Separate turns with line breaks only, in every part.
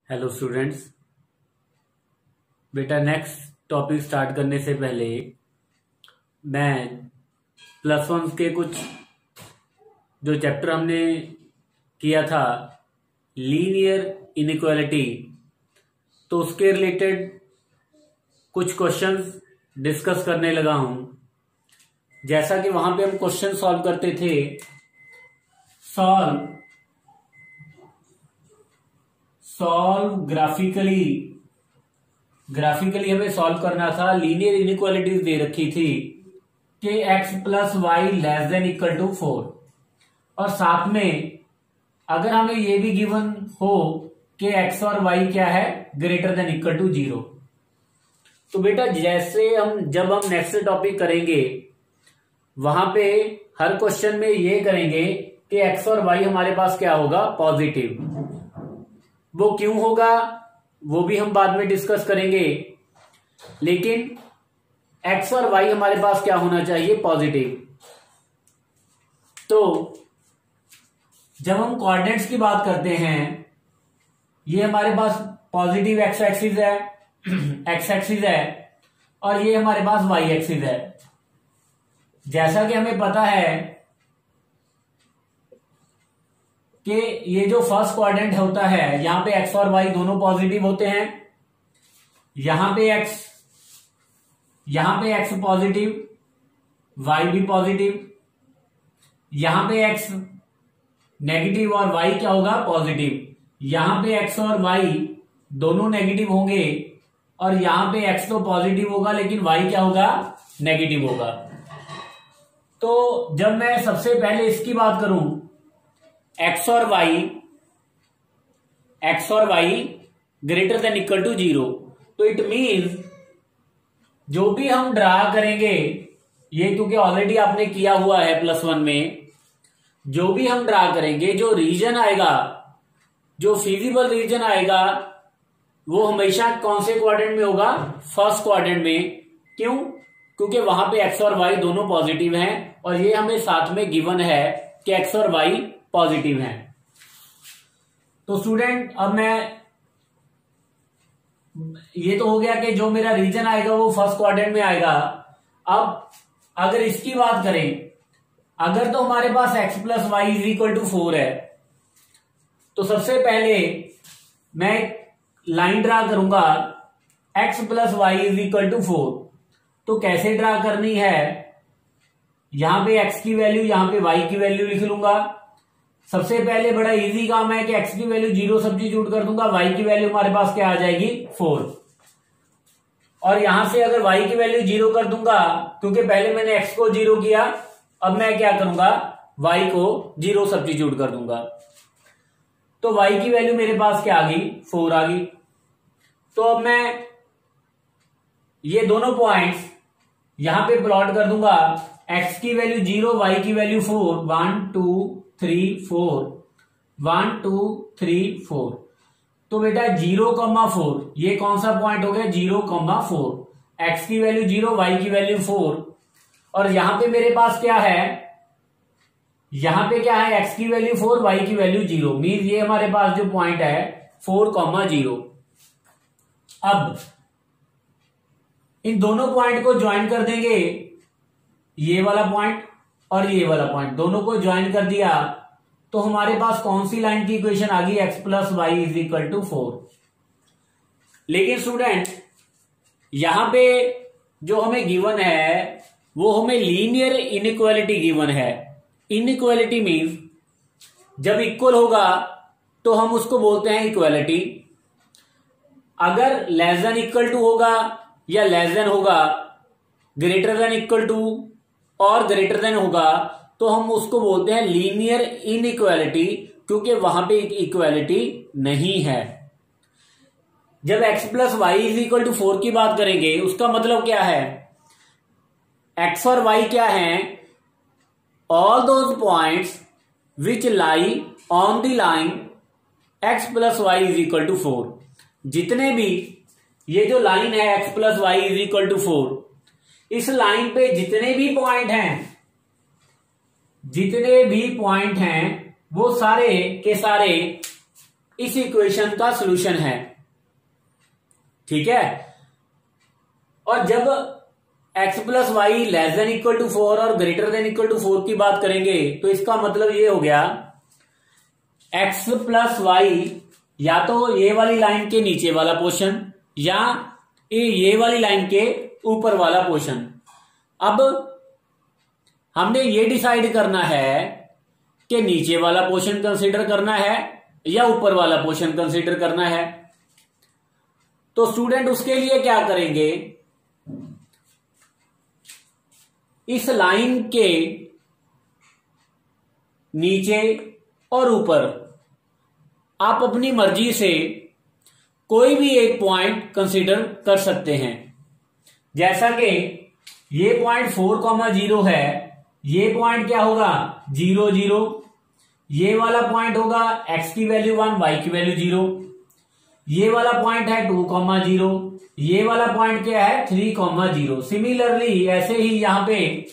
Hello students. बेटा next topic start करने से पहले मैं प्लस वन के कुछ जो चैप्टर हमने किया था लीनियर इनइक्वालिटी, तो उसके रिलेटेड कुछ क्वेश्चंस डिस्कस करने लगा हूं। जैसा कि वहां पे हम क्वेश्चन सॉल्व करते थे, सॉल्व ग्राफिकली हमें सॉल्व करना था। लीनियर इनइक्वालिटीज दे रखी थी कि x plus y less than equal to 4, और साथ में अगर हमें ये भी गिवन हो कि x और y क्या है ग्रेटर देन इक्वल टू 0। तो बेटा जब हम नेक्स्ट टॉपिक करेंगे वहां पे हर क्वेश्चन में ये करेंगे कि x और y हमारे पास क्या होगा, पॉजिटिव। वो क्यों होगा वो भी हम बाद में डिस्कस करेंगे, लेकिन x और y हमारे पास क्या होना चाहिए, पॉजिटिव। तो जब हम कोऑर्डिनेट्स की बात करते हैं, ये हमारे पास पॉजिटिव x एक्सिस है और ये हमारे पास y एक्सिस है। जैसा कि हमें पता है कि ये जो फर्स्ट क्वाड्रेंट होता है, यहां पे x और y दोनों पॉजिटिव होते हैं। यहां पे x पॉजिटिव, y भी पॉजिटिव। यहां पे x नेगेटिव और y क्या होगा, पॉजिटिव। यहां पे x और y दोनों नेगेटिव होंगे और यहां पे x तो पॉजिटिव होगा लेकिन y क्या होगा, नेगेटिव होगा। तो जब मैं सबसे पहले इसकी बात करूं, x और y greater than equal to 0, तो इट मीन्स जो भी हम ड्रा करेंगे, ये क्योंकि ऑलरेडी आपने किया हुआ है प्लस वन में, जो भी हम ड्रा करेंगे, जो रीजन आएगा, जो फिजिबल रीजन आएगा, वो हमेशा कौन से क्वाड्रेंट में होगा, फर्स्ट क्वाड्रेंट में। क्यों? क्योंकि वहां पे x और y दोनों पॉजिटिव हैं और ये हमें साथ में गिवन है कि x और y पॉजिटिव हैं। तो स्टूडेंट अब ये तो हो गया कि जो मेरा रीजन आएगा वो फर्स्ट क्वाड्रेंट में आएगा। अब अगर इसकी बात करें, अगर तो हमारे पास x plus y is equal to 4 है, तो सबसे पहले मैं लाइन ड्रा करूंगा x plus y is equal to 4। तो कैसे ड्रा करनी है, यहां पे x की वैल्यू, यहां पे y की वैल्यू लिख लूंगा। सबसे पहले बड़ा इजी काम है कि x की वैल्यू 0 सब्स्टिट्यूट कर दूंगा, y की वैल्यू हमारे पास क्या आ जाएगी, 4। और यहां से अगर y की वैल्यू 0 कर दूंगा, क्योंकि पहले मैंने x को 0 किया, अब मैं क्या करूंगा, y को 0 सब्स्टिट्यूट कर दूंगा। तो y की वैल्यू मेरे पास क्या आ गई, 4 आ गई। तो अब मैं ये दोनों पॉइंट्स यहां पे प्लॉट कर दूंगा, x की वैल्यू 0, y की वैल्यू 4, 1 2 3 4, 1 2 3 4। तो बेटा 0,4 ये कौन सा पॉइंट हो गया, 0,4। x की वैल्यू 0, y की वैल्यू 4, और यहां पे मेरे पास क्या है, यहां पे क्या है, x की वैल्यू 4, y की वैल्यू 0, मीन ये हमारे पास जो पॉइंट है 4,0। अब इन दोनों पॉइंट को ज्वाइन कर देंगे, ये वाला पॉइंट और ये वाला पॉइंट दोनों को ज्वाइन कर दिया, तो हमारे पास कौन सी लाइन की इक्वेशन आ गई, x plus y is equal to 4। लेकिन स्टूडेंट यहां पे जो हमें गिवन है वो हमें लीनियर इनइक्वालिटी गिवन है। इनइक्वालिटी मीन्स जब इक्वल होगा तो हम उसको बोलते हैं इक्वालिटी। अगर लेस देन इक्वल टू होगा या लेस देन होगा, ग्रेटर देन इक्वल टू और ग्रेटर देन होगा, तो हम उसको बोलते हैं लीनियर इनइक्वालिटी, क्योंकि वहां पे इक्वालिटी नहीं है। जब x plus y is equal to 4 की बात करेंगे, उसका मतलब क्या है, x और y क्या है, all those points which lie on the line x plus y is equal to 4। जितने भी ये जो लाइन है x plus y is equal to 4, इस लाइन पे जितने भी पॉइंट हैं वो सारे के सारे इस इक्वेशन का सॉल्यूशन है। ठीक है, और जब x plus y less than equal to 4 और ग्रेटर देन इक्वल टू 4 की बात करेंगे तो इसका मतलब ये हो गया x प्लस वाई या तो ये वाली लाइन के नीचे वाला पोर्शन या ये वाली लाइन के ऊपर वाला पोर्शन। अब हमने ये डिसाइड करना है कि नीचे वाला पोर्शन कंसीडर करना है या ऊपर वाला पोर्शन कंसीडर करना है। तो स्टूडेंट उसके लिए क्या करेंगे, इस लाइन के नीचे और ऊपर आप अपनी मर्जी से कोई भी एक पॉइंट कंसीडर कर सकते हैं। जैसा कि ये पॉइंट 4,0 है, ये पॉइंट क्या होगा 0 0, ये वाला पॉइंट होगा x की वैल्यू 1 y की वैल्यू 0, ये वाला पॉइंट है 2,0, ये वाला पॉइंट क्या है 3,0। सिमिलरली ऐसे ही यहां पे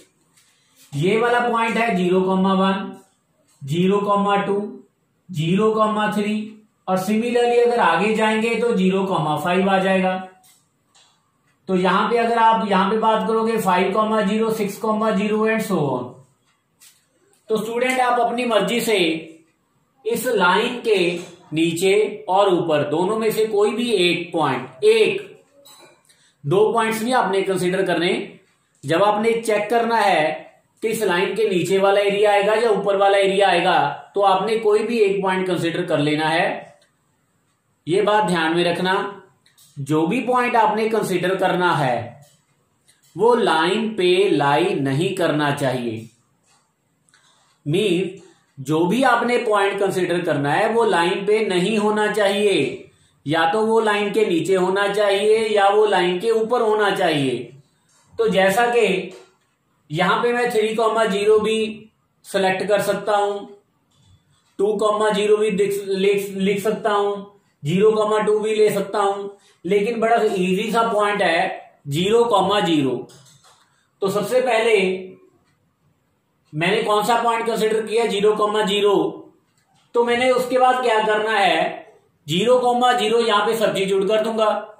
ये वाला पॉइंट है 0,1 0,2 0,3 और सिमिलरली अगर आगे जाएंगे तो 0,5 आ जाएगा। तो यहां पे अगर आप यहां पे बात करोगे 5,0 6,0 एंड सो ऑन। तो स्टूडेंट आप अपनी मर्जी से इस लाइन के नीचे और ऊपर दोनों में से कोई भी एक पॉइंट, दो पॉइंट्स नहीं आपने कंसीडर करने। जब आपने चेक करना है कि इस लाइन के नीचे वाला एरिया आएगा या ऊपर वाला एरिया आएगा तो आपने कोई भी एक पॉइंट कंसीडर कर लेना है। ये बात ध्यान में रखना, जो भी पॉइंट आपने कंसीडर करना है वो लाइन पे लाई नहीं करना चाहिए। मीन जो भी आपने पॉइंट कंसीडर करना है वो लाइन पे नहीं होना चाहिए, या तो वो लाइन के नीचे होना चाहिए या वो लाइन के ऊपर होना चाहिए। तो जैसा कि यहां पे मैं 3,0 भी सेलेक्ट कर सकता हूं, 2,0 भी लिख सकता हूं, 0,2 भी ले सकता हूं, लेकिन बड़ा इजी सा पॉइंट है 0,0। तो सबसे पहले मैंने कौन सा पॉइंट कंसिडर किया 0,0। तो मैंने उसके बाद क्या करना है 0,0 यहां पे सब्स्टिट्यूट कर दूंगा।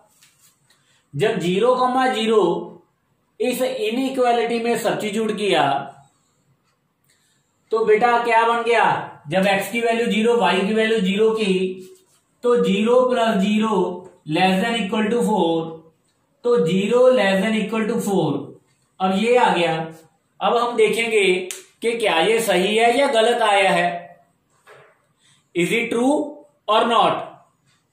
जब 0,0 इस इनइक्वालिटी में सब्स्टिट्यूट किया तो बेटा क्या बन गया, जब x की वैल्यू 0 y की वैल्यू 0 की तो 0 + 0 लेस देन इक्वल टू 4, तो 0 लेस देन इक्वल टू 4। अब ये आ गया। अब हम देखेंगे कि क्या ये सही है या गलत आया है, इज इट ट्रू और नॉट।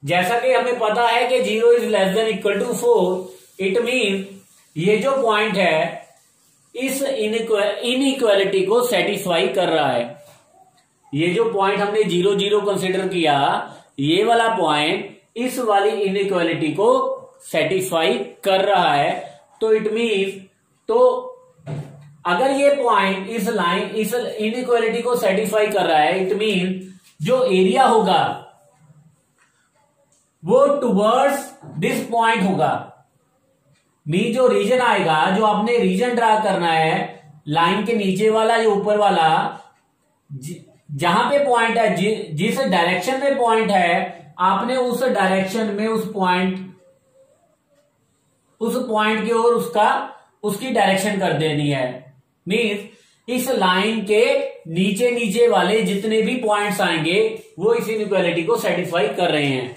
जैसा कि हमें पता है कि 0 is less than equal to 4, it mean ये जो पॉइंट है इस इनइक्वालिटी को सेटिस्फाई कर रहा है। ये जो पॉइंट हमने 0 0 कंसिडर किया, ये वाला पॉइंट इस वाली इनइक्वालिटी को सेटिस्फाई कर रहा है। तो इट मीन, तो अगर ये पॉइंट इस इनइक्वालिटी को सेटिस्फाई कर रहा है, इट मीन जो एरिया होगा वो टुवर्ड्स दिस पॉइंट होगा। जो रीजन आएगा, जो आपने रीजन ड्रा करना है, लाइन के नीचे वाला या ऊपर वाला, जहां पे पॉइंट है, जिस डायरेक्शन में पॉइंट है, आपने उस डायरेक्शन में उस पॉइंट की ओर उसकी डायरेक्शन कर देनी है। मीन्स इस लाइन के नीचे नीचे वाले जितने भी पॉइंट्स आएंगे वो इस इनइक्वालिटी को सेटिस्फाई कर रहे हैं।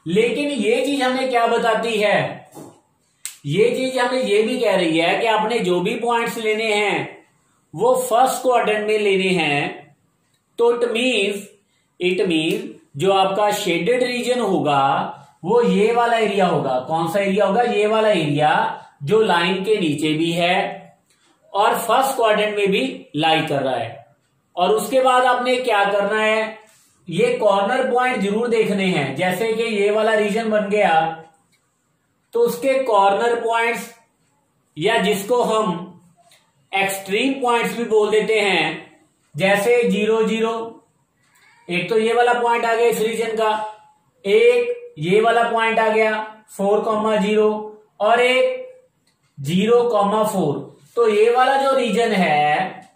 लेकिन ये चीज हमें क्या बताती है, ये चीज हमें ये भी कह रही है कि आपने जो भी पॉइंट्स लेने हैं वो फर्स्ट क्वाड्रेंट में लेने हैं। तो इट मीन्स जो आपका शेडेड रीजन होगा वो ये वाला एरिया होगा। कौन सा एरिया होगा, ये वाला एरिया जो लाइन के नीचे भी है और फर्स्ट क्वाड्रेंट में भी लाई कर रहा है। और उसके बाद आपने क्या करना है, ये कॉर्नर पॉइंट जरूर देखने हैं। जैसे कि ये वाला रीजन बन गया तो उसके कॉर्नर पॉइंट्स, या जिसको हम एक्सट्रीम पॉइंट्स भी बोल देते हैं, जैसे 0 0, एक तो ये वाला पॉइंट आ गया इस रीजन का, एक ये वाला पॉइंट आ गया 4,0 और एक 0,4। तो ये वाला जो रीजन है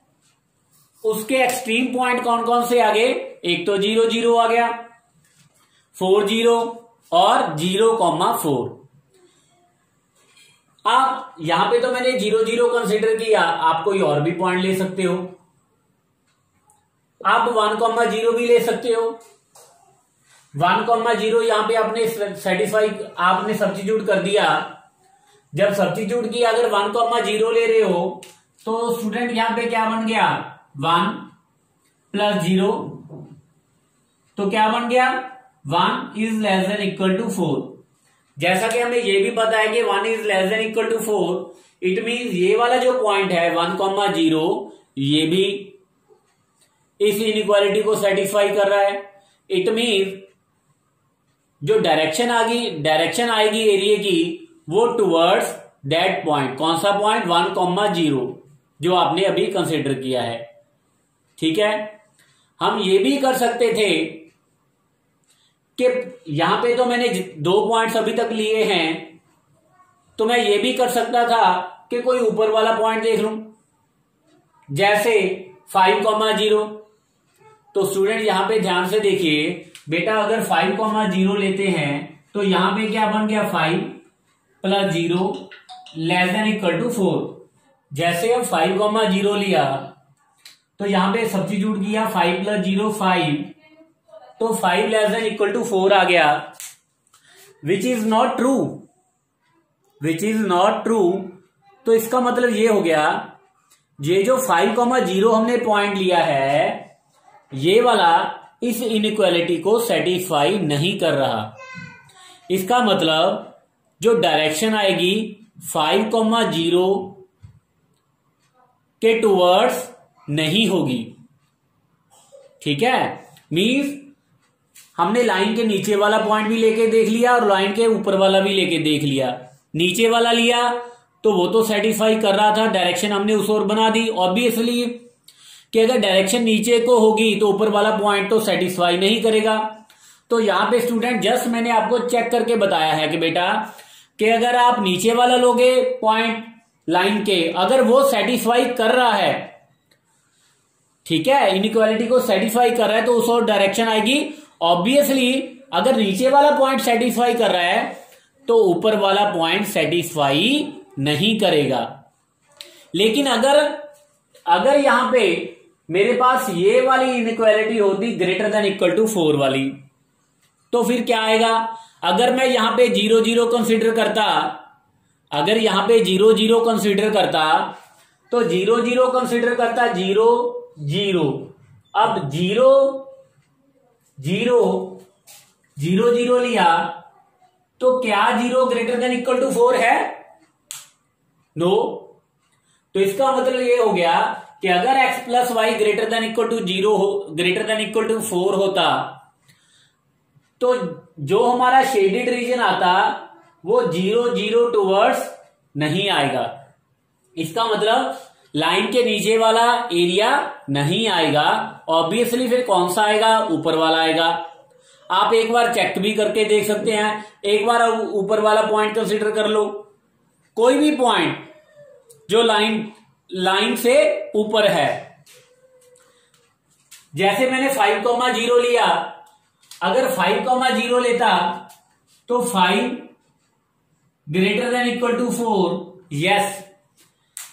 उसके एक्सट्रीम पॉइंट कौन कौन से आ गए, एक तो 0 0 आ गया, 4 0 और 0,4। आप यहां पे तो मैंने 0 0 कंसिडर किया, आप कोई और भी पॉइंट ले सकते हो, आप 1,0 भी ले सकते हो। 1,0 यहां पे आपने सेटिस्फाई, आपने सब्स्टिट्यूट कर दिया। जब सब्स्टिट्यूट किया, अगर 1,0 ले रहे हो तो स्टूडेंट यहां पे क्या बन गया, 1 + 0, तो क्या बन गया, 1 is less than equal to 4। जैसा कि हमें ये भी पता है कि 1 is less than equal to 4, it means ये वाला जो पॉइंट है 1,0 ये भी इस इनइक्वालिटी को सेटिस्फाई कर रहा है। इट मीन्स जो डायरेक्शन आएगी एरिया की, वो टुवर्ड्स दैट पॉइंट। कौन सा पॉइंट, 1,0 जो आपने अभी कंसिडर किया है। ठीक है, हम ये भी कर सकते थे कि यहां पे तो मैंने 2 पॉइंट्स अभी तक लिए हैं, तो मैं ये भी कर सकता था कि कोई ऊपर वाला पॉइंट देख लूं, जैसे 5,0। तो स्टूडेंट यहां पे ध्यान से देखिए बेटा, अगर 5,0 लेते हैं तो यहां पे क्या बन गया, 5 + 0 लेस देन इक्वल टू 4। जैसे अब 5,0 लिया तो यहां पे सब्स्टिट्यूट किया, 5 + 0 5, तो 5 लेस देन इक्वल टू 4 आ गया, विच इज नॉट ट्रू। तो इसका मतलब ये हो गया, ये जो 5,0 हमने पॉइंट लिया है, ये वाला इस इनइक्वालिटी को सेटिस्फाई नहीं कर रहा। इसका मतलब जो डायरेक्शन आएगी 5,0 के टुवर्ड्स नहीं होगी। ठीक है, मीन्स हमने लाइन के नीचे वाला पॉइंट भी लेके देख लिया और लाइन के ऊपर वाला भी लेके देख लिया। नीचे वाला लिया तो वो तो सेटिस्फाई कर रहा था, डायरेक्शन हमने उस ओर बना दी। ऑब्वियसली कि अगर डायरेक्शन नीचे को होगी तो ऊपर वाला पॉइंट तो सेटिस्फाई नहीं करेगा। तो यहां पे स्टूडेंट जस्ट मैंने आपको चेक करके बताया है कि बेटा, कि अगर आप नीचे वाला लोगे पॉइंट लाइन के, अगर वो सेटिस्फाई कर रहा है, ठीक है, इनइक्वालिटी को सेटिस्फाई कर रहा है, तो उस और डायरेक्शन आएगी। ऑब्वियसली अगर नीचे वाला पॉइंट सेटिस्फाई कर रहा है तो ऊपर वाला पॉइंट सेटिस्फाई नहीं करेगा। लेकिन अगर यहां पे मेरे पास ये वाली इनइक्वालिटी होती ग्रेटर देन इक्वल टू 4 वाली, तो फिर क्या आएगा, अगर मैं यहां पे 0 0 कंसीडर करता, अगर यहां पे 0 0 कंसीडर करता, तो 0 0 कंसीडर करता 0 0। अब 0 0 0 0 लिया तो क्या 0 ग्रेटर देन इक्वल टू 4 है? नो। तो इसका मतलब ये हो गया कि अगर x + y greater than equal to 0 हो, ग्रेटर देन इक्वल टू 4 होता, तो जो हमारा शेडेड रीजन आता वो 0 0 टुवर्ड्स नहीं आएगा। इसका मतलब लाइन के नीचे वाला एरिया नहीं आएगा। ऑब्वियसली फिर कौन सा आएगा, ऊपर वाला आएगा। आप एक बार चेक भी करके देख सकते हैं, एक बार ऊपर वाला पॉइंट कंसीडर कर लो, कोई भी पॉइंट जो लाइन से ऊपर है। जैसे मैंने 5,0 लिया, अगर 5,0 लेता तो 5 ग्रेटर देन इक्वल टू 4, यस।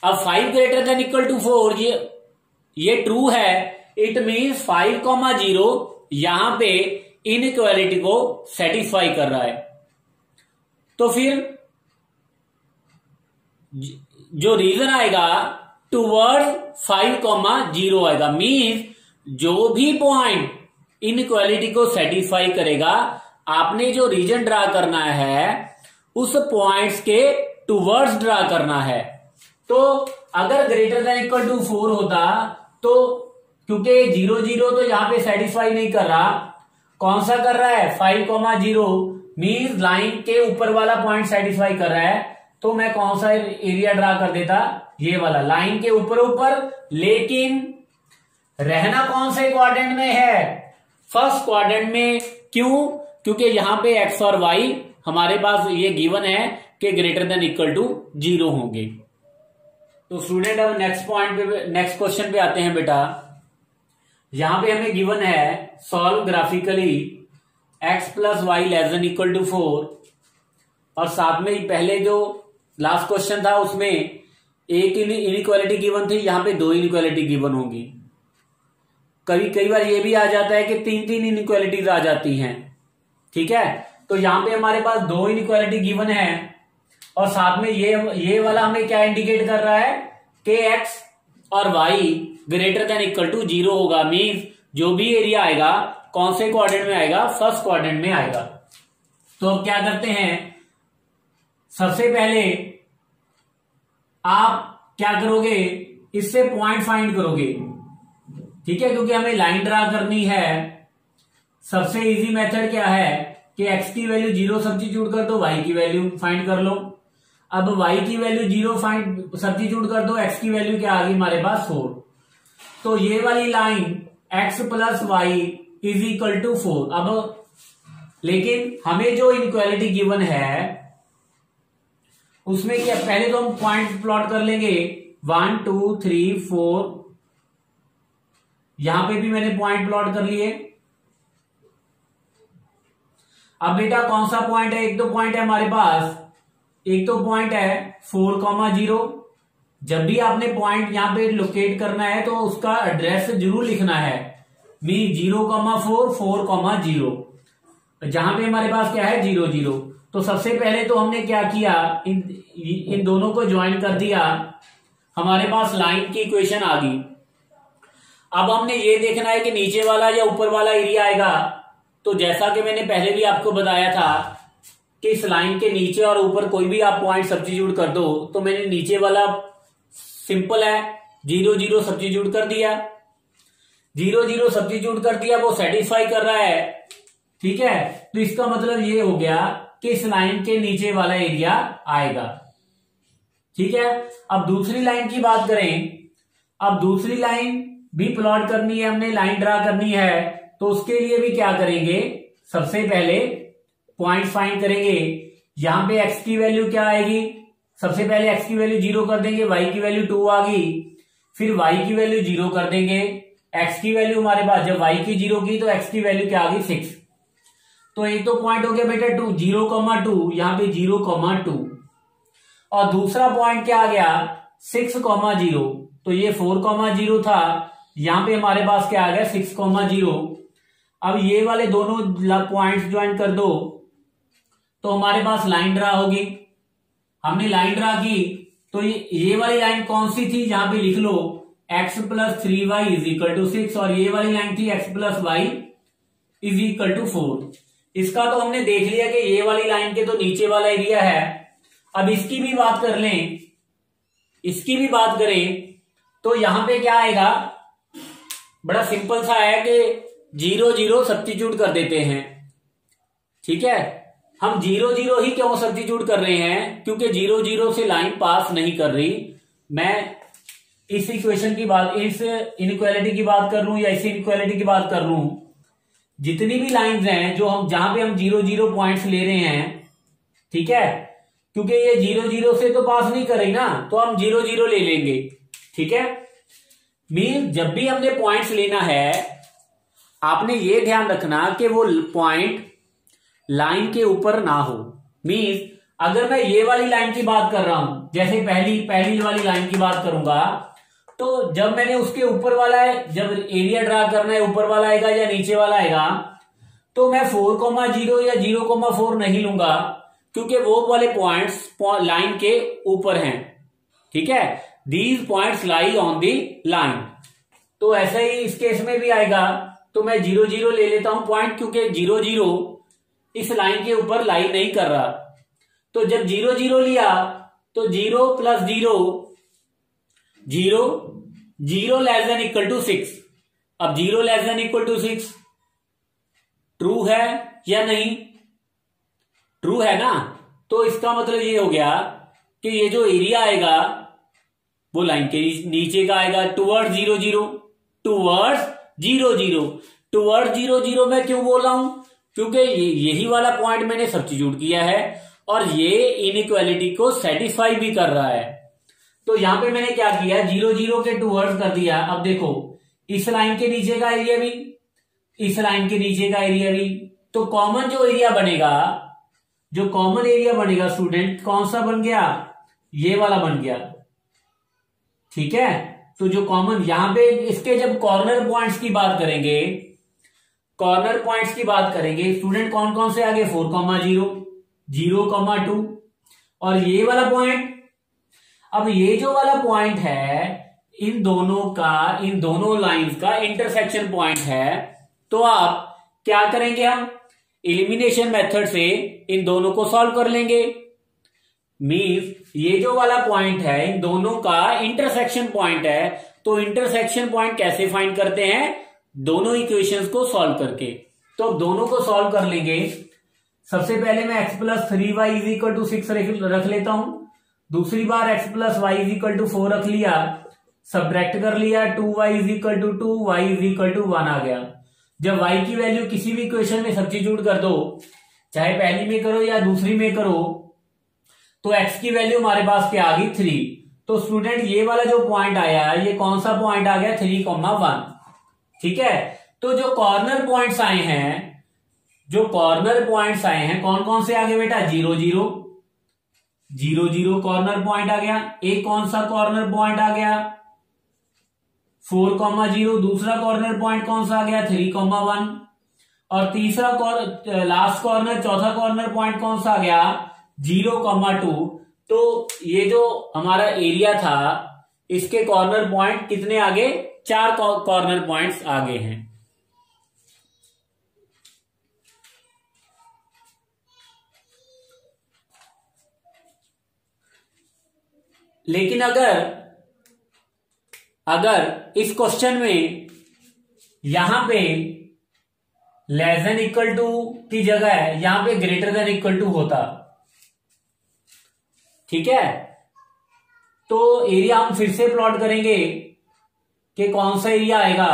अब 5 ग्रेटर देन इक्वल टू 4 ये ट्रू है। इट मीन्स 5,0 यहां पे इनइक्वालिटी को सेटिस्फाई कर रहा है। तो फिर जो रीजन आएगा टुवर्ड 5,0 आएगा। मीन्स जो भी पॉइंट इनइक्वालिटी को सेटिस्फाई करेगा, आपने जो रीजन ड्रा करना है उस पॉइंट्स के टुवर्ड्स ड्रा करना है। तो अगर ग्रेटर देन इक्वल टू 4 होता, तो क्योंकि 0 0 तो यहां पे सेटिस्फाई नहीं कर रहा, कौन सा कर रहा है, 5,0 मीन्स लाइन के ऊपर वाला पॉइंट सेटिस्फाई कर रहा है। तो मैं कौन सा एरिया ड्रा कर देता, ये वाला, लाइन के ऊपर। लेकिन रहना कौन से क्वाड्रेंट में है, फर्स्ट क्वाड्रेंट में। क्यों? क्योंकि यहां पे x और y हमारे पास ये गिवन है कि ग्रेटर देन इक्वल टू 0 होंगे। तो स्टूडेंट अब नेक्स्ट क्वेश्चन पे आते हैं बेटा। यहां पे हमें गिवन है solve graphically x plus y less than equal to 4, और साथ में पहले जो लास्ट क्वेश्चन था उसमें एक इनइक्वालिटी गिवन थी, यहां पे 2 इनइक्वालिटी गिवन होंगी। कई बार ये भी आ जाता है कि 3 इनइक्वालिटीज आ जाती हैं, ठीक है। तो यहां पे हमारे पास 2 इनइक्वालिटी गिवन है, और साथ में ये वाला हमें क्या इंडिकेट कर रहा है कि x और y greater than equal to 0 होगा। मीन्स जो भी एरिया आएगा कौन से क्वाड्रेंट में आएगा, फर्स्ट क्वाड्रेंट में आएगा। तो अब क्या करते हैं, सबसे पहले आप क्या करोगे, इससे पॉइंट फाइंड करोगे, ठीक है, क्योंकि हमें लाइन ड्रा करनी है। सबसे इजी मेथड क्या है कि x की वैल्यू 0 सब्स्टिट्यूट कर दो, y की वैल्यू फाइंड कर लो। अब y की वैल्यू 0 फाइंड सब्स्टिट्यूट कर दो, x की वैल्यू क्या आ गई हमारे पास 4। तो ये वाली line x plus y is equal to 4। अब लेकिन हमें जो इनइक्वालिटी गिवन है उसमें क्या, पहले तो हम पॉइंट प्लॉट कर लेंगे 1 2 3 4, यहां पे भी मैंने पॉइंट प्लॉट कर लिए। अब बेटा कौन सा पॉइंट है, एक तो पॉइंट है हमारे पास, एक तो पॉइंट है 4,0। जब भी आपने पॉइंट यहां पे लोकेट करना है तो उसका एड्रेस जरूर लिखना है, मीन 0,4 4,0, जहां पे हमारे पास क्या है 0 0। तो सबसे पहले तो हमने क्या किया, इन दोनों को ज्वाइन कर दिया, हमारे पास लाइन की इक्वेशन आ गई। अब हमने ये देखना है कि नीचे वाला या ऊपर वाला एरिया आएगा। तो जैसा कि मैंने पहले भी आपको बताया था कि इस लाइन के नीचे और ऊपर कोई भी आप पॉइंट सब्स्टिट्यूट कर दो, तो मैंने नीचे वाला सिंपल है 0 0 सब्स्टिट्यूट कर दिया, 0 0 सब्स्टिट्यूट कर दिया, वो सेटिस्फाई कर रहा है, ठीक है। तो इसका मतलब ये हो गया कि इस लाइन के नीचे वाला एरिया आएगा, ठीक है। अब दूसरी लाइन की बात करें, अब दूसरी लाइन भी प्लॉट करनी है, हमने लाइन ड्रा करनी है। तो उसके लिए भी क्या करेंगे, सबसे पहले पॉइंट फाइंड करेंगे। यहां पे x की वैल्यू क्या आएगी, सबसे पहले x की वैल्यू 0 कर देंगे, y की वैल्यू 2 आ गई, फिर y की वैल्यू 0 कर देंगे, x की वैल्यू हमारे पास जब y की 0 की तो x की वैल्यू क्या आ गई 6। तो एक तो पॉइंट हो गया बेटा 0,2, यहां पे 0,2, और दूसरा पॉइंट क्या आ गया 6,0। तो ये 4,0 था, यहां पे हमारे पास क्या आ गया 6,0। अब ये वाले दोनों पॉइंट्स ज्वाइन कर दो तो हमारे पास लाइन ड्रा होगी। हमने लाइन ड्रा की तो ये वाली लाइन कौन सी थी, जहां पे लिख लो x plus 3y is equal to 6, और ये वाली लाइन थी x plus y is equal to 4। इसका तो हमने देख लिया कि ये वाली लाइन के तो नीचे वाला एरिया है। अब इसकी भी बात कर लें, इसकी भी बात करें तो यहां पे क्या आएगा, बड़ा सिंपल सा है कि 0 0 सब्स्टिट्यूट कर देते हैं, ठीक है। हम 0 0 ही क्यों सब्स्टिट्यूट कर रहे हैं, क्योंकि 0 0 से लाइन पास नहीं कर रही। मैं इस इक्वेशन की बात, इस इनइक्वालिटी की बात कर लूं या इस इनइक्वालिटी की बात कर लूं, जितनी भी लाइंस हैं जो हम जहां पे हम 0 0 पॉइंट्स ले रहे हैं, ठीक है, क्योंकि ये 0 0 से तो पास नहीं कर रही ना, तो हम 0 0 ले लेंगे, ठीक है। मीन जब भी हमने पॉइंट्स लेना है आपने ये ध्यान रखना कि वो पॉइंट लाइन के ऊपर ना हो। मीन अगर मैं ये वाली लाइन की बात कर रहा हूं, जैसे पहली वाली लाइन की बात करूंगा, तो जब मैंने उसके ऊपर वाला है, जब एरिया ड्रा करना है ऊपर वाला आएगा या नीचे वाला आएगा, तो मैं 4,0 या 0,4 नहीं लूंगा, क्योंकि वो वाले पॉइंट्स लाइन के ऊपर हैं, ठीक है। These points lie on the line. तो ऐसा ही इस केस में भी आएगा, तो मैं 0 0 ले लेता हूं पॉइंट, क्योंकि 0 0 इस लाइन के ऊपर लाई नहीं कर रहा। तो जब 0 0 लिया तो 0 plus 0 0 0 less than equal to 6। अब 0 less than equal to 6 true है या नहीं, ट्रू है ना। तो इसका मतलब ये हो गया कि ये जो एरिया आएगा वो लाइन के नीचे का आएगा, टुवर्ड्स 0 0, टुवर्ड्स 0 0, टुवर्ड्स 0 0 मैं क्यों बोल रहा हूं, क्योंकि यही वाला पॉइंट मैंने सब्स्टिट्यूट किया है और ये इनइक्वालिटी को सेटिस्फाई भी कर रहा है। तो यहां पे मैंने क्या किया, 0 0 के टुवर्ड्स कर दिया। अब देखो इस लाइन के नीचे का एरिया भी, इस लाइन के नीचे का एरिया भी, तो कॉमन जो एरिया बनेगा, जो कॉमन एरिया बनेगा स्टूडेंट, कौन सा बन गया, ये वाला बन गया। ठीक है, तो जो कॉमन यहां पे इसके जब कॉर्नर पॉइंट्स की बात करेंगे, कॉर्नर पॉइंट्स की बात करेंगे स्टूडेंट, कौन कौन से आगे 4,0, 0,2 और ये वाला पॉइंट। अब ये जो वाला पॉइंट है इन दोनों लाइंस का इंटरसेक्शन पॉइंट है। तो आप क्या करेंगे, हम एलिमिनेशन मेथड से इन दोनों को सॉल्व कर लेंगे। मींस ये जो वाला पॉइंट है इन दोनों का इंटरसेक्शन पॉइंट है। तो इंटरसेक्शन पॉइंट कैसे फाइंड करते हैं, दोनों इक्वेशंस को सॉल्व करके। तो अब दोनों को सॉल्व कर लेंगे। सबसे पहले मैं x + 3y = 6 रख लेता हूं। दूसरी बार x + y = 4 रख लिया, सब्ट्रैक्ट कर लिया, 2y = 2, y = 1 आ गया। जब y की वैल्यू किसी भी इक्वेशन में सब्स्टिट्यूट कर दो, चाहे पहली में करो या दूसरी में करो, तो x की वैल्यू हमारे पास क्या आ गई, 3। तो स्टूडेंट ये वाला जो पॉइंट आया, ये कौन सा पॉइंट आ गया, 3,1। ठीक है, तो जो कॉर्नर पॉइंट्स आए हैं, जो कॉर्नर पॉइंट्स आए हैं, कौन कौन से आगे बेटा, 0, 0, 0, 0 कॉर्नर पॉइंट आ गया। एक कौन सा कॉर्नर पॉइंट आ गया, 4,0। दूसरा कॉर्नर पॉइंट कौन सा आ गया, 3,1 और तीसरा लास्ट कॉर्नर, चौथा कॉर्नर पॉइंट कौन सा आ गया, 0,2। तो ये जो हमारा एरिया था इसके कॉर्नर पॉइंट कितने आगे, 4 कॉर्नर पॉइंट्स आगे हैं। लेकिन अगर इस क्वेश्चन में यहां पे लेस देन इक्वल टू की जगह है यहां पे ग्रेटर देन इक्वल टू होता, ठीक है, तो एरिया हम फिर से प्लॉट करेंगे कि कौन सा एरिया आएगा।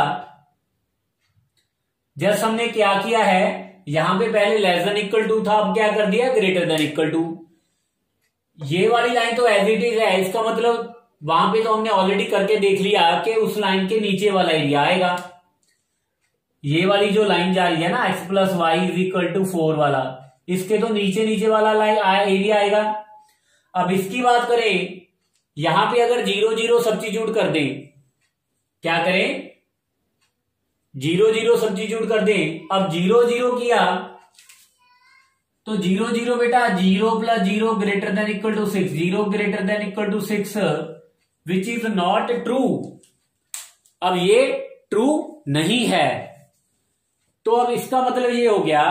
जस्ट हमने क्या किया है, यहां पे पहले लेस देन इक्वल टू था, अब क्या कर दिया, ग्रेटर देन इक्वल टू। ये वाली लाइन तो एज इट इज है, इसका मतलब वहां पे तो हमने ऑलरेडी करके देख लिया कि उस लाइन के नीचे वाला एरिया आएगा। ये वाली जो लाइन जा रही है ना, x + y = 4 वाला, इसके तो नीचे वाला लाइन एरिया आएगा। अब इसकी बात करें, यहां पे अगर 0, 0 सब्स्टिट्यूट कर दें, क्या करें, 0, 0 सब्स्टिट्यूट कर दें। अब 0, 0 किया तो 0, 0 बेटा 0 + 0 greater than equal to 6, 0 greater than equal to 6 which is not true. अब ये ट्रू नहीं है, तो अब इसका मतलब ये हो गया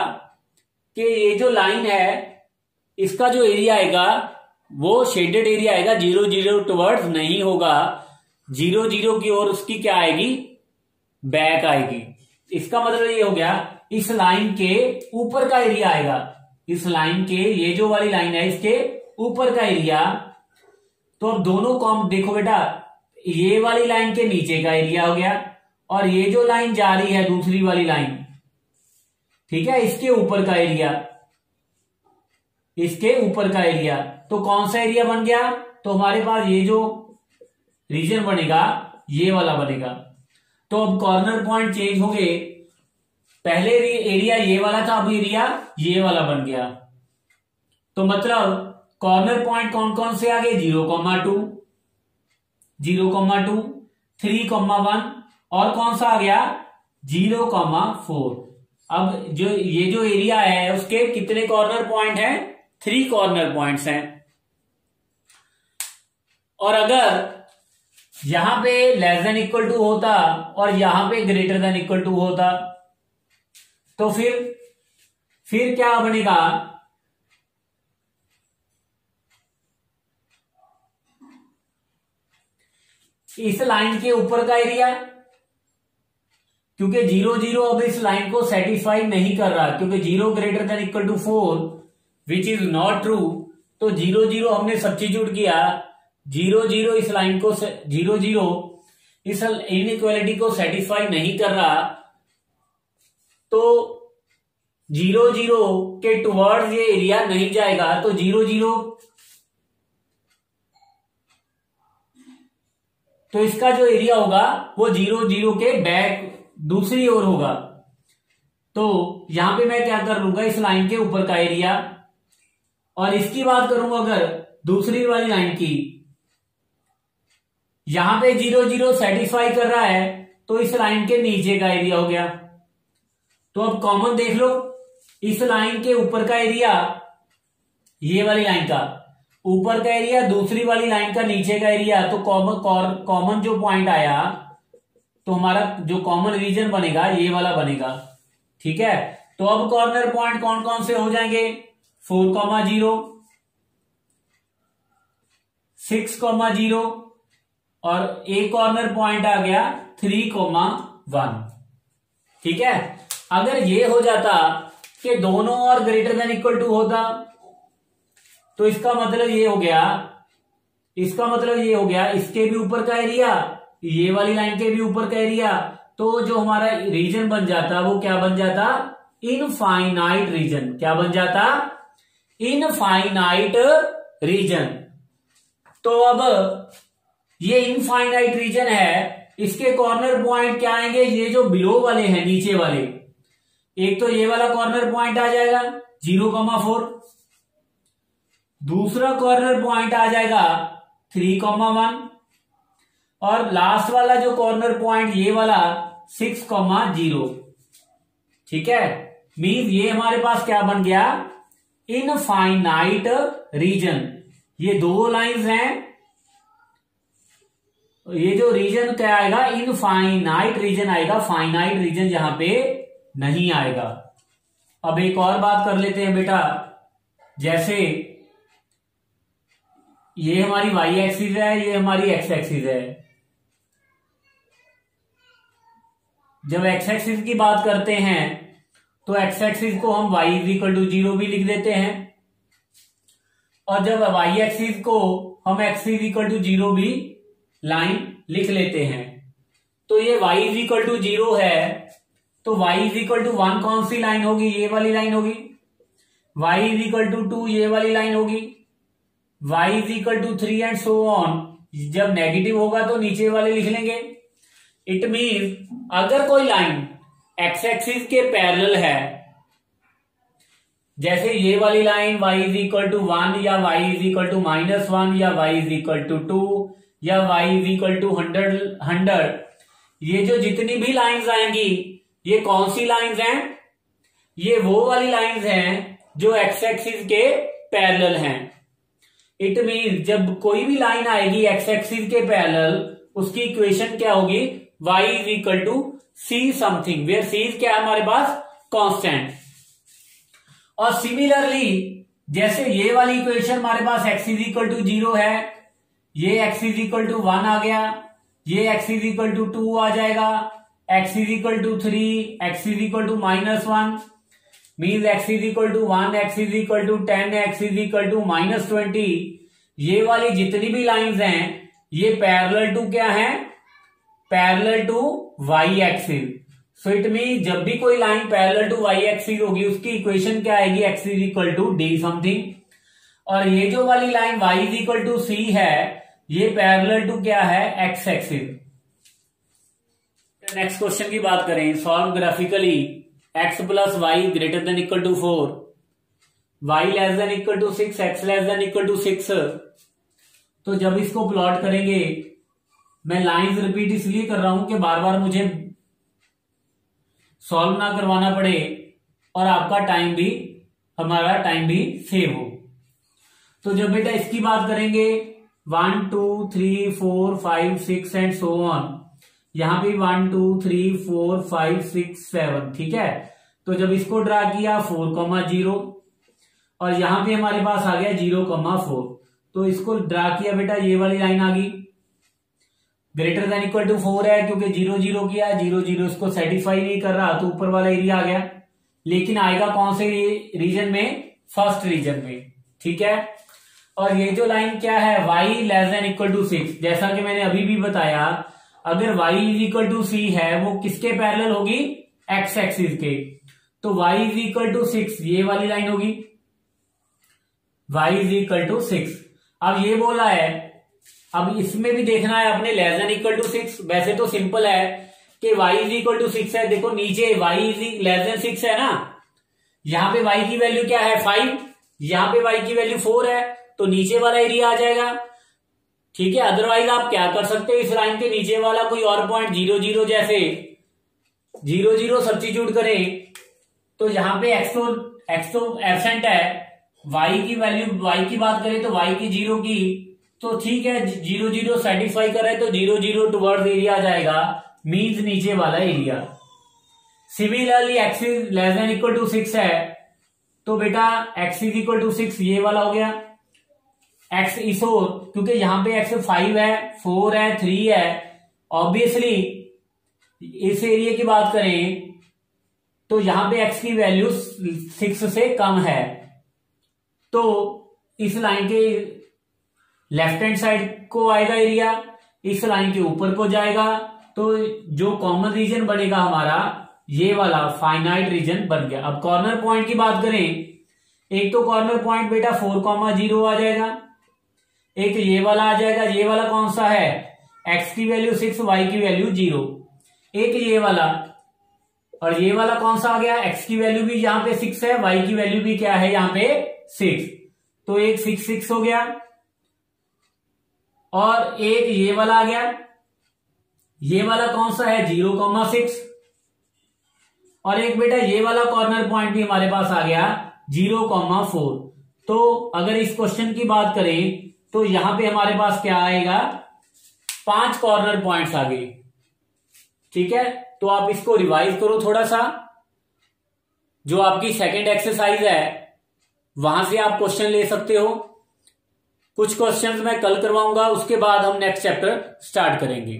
कि ये जो लाइन है इसका जो एरिया आएगा वो शेडेड एरिया आएगा, 0, 0 टुवर्ड्स नहीं होगा, 0, 0 की ओर उसकी क्या आएगी, बैक आएगी। इसका मतलब ये हो गया इस लाइन के ऊपर का एरिया आएगा, इस लाइन के, ये जो वाली लाइन है इसके ऊपर का एरिया। तो अब दोनों कॉम देखो बेटा, ये वाली लाइन के नीचे का एरिया हो गया और ये जो लाइन जा रही है दूसरी वाली लाइन, ठीक है, इसके ऊपर का एरिया, इसके ऊपर का एरिया। तो कौन सा एरिया बन गया, तो हमारे पास ये जो रीजन बनेगा ये वाला बनेगा। तो अब कॉर्नर पॉइंट चेंज हो गए, पहले एरिया ये वाला था, अब एरिया ये वाला बन गया। तो मतलब कॉर्नर पॉइंट कौन कौन से आ गए, 0,2, 0,2, 3,1 और कौन सा आ गया, 0,4। अब ये जो एरिया है उसके कितने कॉर्नर पॉइंट हैं, 3 कॉर्नर पॉइंट्स हैं। और अगर यहां पे लेस देन इक्वल टू होता और यहां पे ग्रेटर देन इक्वल टू होता, तो फिर क्या बनेगा, इस लाइन के ऊपर का एरिया, क्योंकि 0, 0 अब इस लाइन को सेटिस्फाई नहीं कर रहा, क्योंकि 0 greater than equal to 4 which is not true. तो 0, 0 हमने सब्स्टिट्यूट किया, 0, 0 इस लाइन को 0, 0 इस इनइक्वालिटी को सेटिस्फाई नहीं कर रहा, तो 0, 0 के टुवर्ड्स ये एरिया नहीं जाएगा। तो 0, 0 तो इसका जो एरिया होगा वो 0, 0 के बैक दूसरी ओर होगा। तो यहां पे मैं क्या कर लूंगा, इस लाइन के ऊपर का एरिया, और इसकी बात करूं अगर दूसरी वाली लाइन की, यहां पे 0 0 सेटिस्फाई कर रहा है, तो इस लाइन के नीचे का एरिया हो गया। तो अब कॉमन देख लो, इस लाइन के ऊपर का एरिया, ये वाली लाइन का ऊपर का एरिया, दूसरी वाली लाइन का नीचे का एरिया, तो कॉमन जो पॉइंट आया, तो हमारा जो कॉमन रीजन बनेगा ये वाला बनेगा। ठीक है, तो अब कॉर्नर पॉइंट कौन कौन से हो जाएंगे, 4,0, 6,0 और एक कॉर्नर पॉइंट आ गया 3,1। ठीक है, अगर ये हो जाता कि दोनों और ग्रेटर देन इक्वल टू होता, तो इसका मतलब ये हो गया, इसके भी ऊपर का एरिया, ये वाली लाइन के भी ऊपर का एरिया, तो जो हमारा रीजन बन जाता वो क्या बन जाता, इनफाइनाइट रीजन। क्या बन जाता, इनफाइनाइट रीजन। तो अब ये इनफाइनाइट रीजन है, इसके कॉर्नर पॉइंट क्या आएंगे, ये जो बिलो वाले हैं, नीचे वाले, एक तो ये वाला कॉर्नर पॉइंट आ जाएगा 0,4, दूसरा कॉर्नर पॉइंट आ जाएगा 3,1, और लास्ट वाला जो कॉर्नर पॉइंट ये वाला 6,0। ठीक है, मीन ये हमारे पास क्या बन गया, इनफाइनाइट रीजन। ये दो लाइंस हैं, ये जो रीजन क्या आएगा, इनफाइनाइट रीजन आएगा, फाइनाइट रीजन यहां पे नहीं आएगा। अब एक और बात कर लेते हैं बेटा, जैसे ये हमारी y एक्सिस है, ये हमारी x एक्सिस है। जब x एक्सिस की बात करते हैं तो x एक्सिस को हम y = 0 भी लिख देते हैं, और जब y एक्सिस को हम x = 0 भी लाइन लिख लेते हैं। तो ये y = 0 है, तो y = 1 कौन सी लाइन होगी, ये वाली लाइन होगी। y = 2 ये वाली लाइन होगी। y = 3 and so on. जब नेगेटिव होगा तो नीचे वाले लिख लेंगे। इट मीन अगर कोई लाइन x एक्सिस के पैरेलल है, जैसे ये वाली लाइन y = 1 या y = -1 या y = 2 या y = 100, ये जो जितनी भी लाइंस आएंगी, ये कौन सी लाइंस हैं, ये वो वाली लाइंस हैं जो x एक्सिस के पैरेलल हैं। इट मीन जब कोई भी लाइन आएगी x एक्सिस के पैरेलल, उसकी इक्वेशन क्या होगी, y = c something, where c क्या है हमारे पास, कांस्टेंट। और सिमिलरली जैसे ये वाली इक्वेशन हमारे पास x = 0 है, ये x = 1 आ गया, ये x = 2 आ जाएगा, x = 3, x = -1, means x = 1, x = 10, x = -20। ये वाली जितनी भी लाइंस हैं, ये पैरेलल टू क्या है, parallel to y axis. So it mean जब भी कोई line parallel to y axis होगी, उसकी इक्वेशन क्या आएगी, x = d समथिंग। और ये जो वाली लाइन y = c है, ये पैरेलल टू क्या है, x एक्सिस। नेक्स्ट क्वेश्चन की बात करें, solve graphically x + y > 4, y < 6, x < 6। तो जब इसको प्लॉट करेंगे, मैं लाइंस रिपीट इसलिए कर रहा हूं कि बार बार मुझे सॉल्व ना करवाना पड़े और आपका टाइम भी, हमारा टाइम भी सेव हो। तो जब बेटा इसकी बात करेंगे 1 2 3 4 5 6 एंड सो ऑन, यहां पे 1 2 3 4 5 6 7, ठीक है। तो जब इसको ड्रा किया 4,0 और यहां पे हमारे पास आ गया 0,4, तो इसको ड्रा किया बेटा, ये वाली लाइन आ गई, > 4 है, क्योंकि 0 0 किया, 0 0 इसको सेटिस्फाई नहीं कर रहा, तो ऊपर वाला एरिया आ गया। लेकिन आएगा कौन से रीजन में, फर्स्ट रीजन में, ठीक है। और ये जो लाइन क्या है, y < 6, जैसा कि मैंने अभी भी बताया, अगर y = c है, वो किसके पैरेलल होगी, x एक्सिस के। तो y = 6 ये वाली लाइन होगी, y = 6। अब ये बोला है, अब इसमें भी देखना है अपने < 6। वैसे तो सिंपल है कि y इज इक्वल टू 6 है, देखो नीचे y इज लेस देन 6 है ना, यहां पे y की वैल्यू क्या है 5, यहां पे y की वैल्यू 4 है, तो नीचे वाला एरिया आ जाएगा। ठीक है, अदरवाइज आप क्या कर सकते हो, इस लाइन के नीचे वाला कोई और पॉइंट 0 0 जैसे 0 0 सब्स्टिट्यूट करें, तो यहां पे x तो एब्सेंट है, y की वैल्यू, y की बात करें तो y की 0 की, तो ठीक है 0 0 सेटिस्फाई कर रहे तो 0 0 टुवर्ड्स एरिया आ जाएगा, मीन्स नीचे वाला area. Similarly x is less than equal to 6 है, तो बेटा x इज इक्वल टू 6 ये वाला हो गया। x इस ओर, क्योंकि यहां पे x 5 है, 4 है, 3 है, ऑब्वियसली इस एरिया की बात करें तो यहां पे x की वैल्यू 6 से कम है, तो इस लाइन के लेफ्ट हैंड साइड को आएगा एरिया, इस लाइन के ऊपर को जाएगा, तो जो कॉमन रीजन बनेगा हमारा ये वाला फाइनाइट रीजन बन गया। अब कॉर्नर पॉइंट की बात करें, एक तो कॉर्नर पॉइंट बेटा 4,0 आ जाएगा, एक ये वाला आ जाएगा, ये वाला कौन सा है, x की वैल्यू 6, y की वैल्यू 0, एक ये वाला, और ये वाला कौन सा आ गया, x की वैल्यू भी यहां पे 6 है, y की वैल्यू भी क्या है यहां पे 6, तो एक 6 6 हो गया, और एक ये वाला आ गया, ये वाला कौन सा है 0,6, और एक बेटा ये वाला कॉर्नर पॉइंट भी हमारे पास आ गया 0,4। तो अगर इस क्वेश्चन की बात करें तो यहां पे हमारे पास क्या आएगा, 5 कॉर्नर पॉइंट्स आ गए। ठीक है, तो आप इसको रिवाइज करो थोड़ा सा, जो आपकी सेकंड एक्सरसाइज है वहां से आप क्वेश्चन ले सकते हो। कुछ क्वेश्चंस मैं कल करवाऊंगा, उसके बाद हम नेक्स्ट चैप्टर स्टार्ट करेंगे।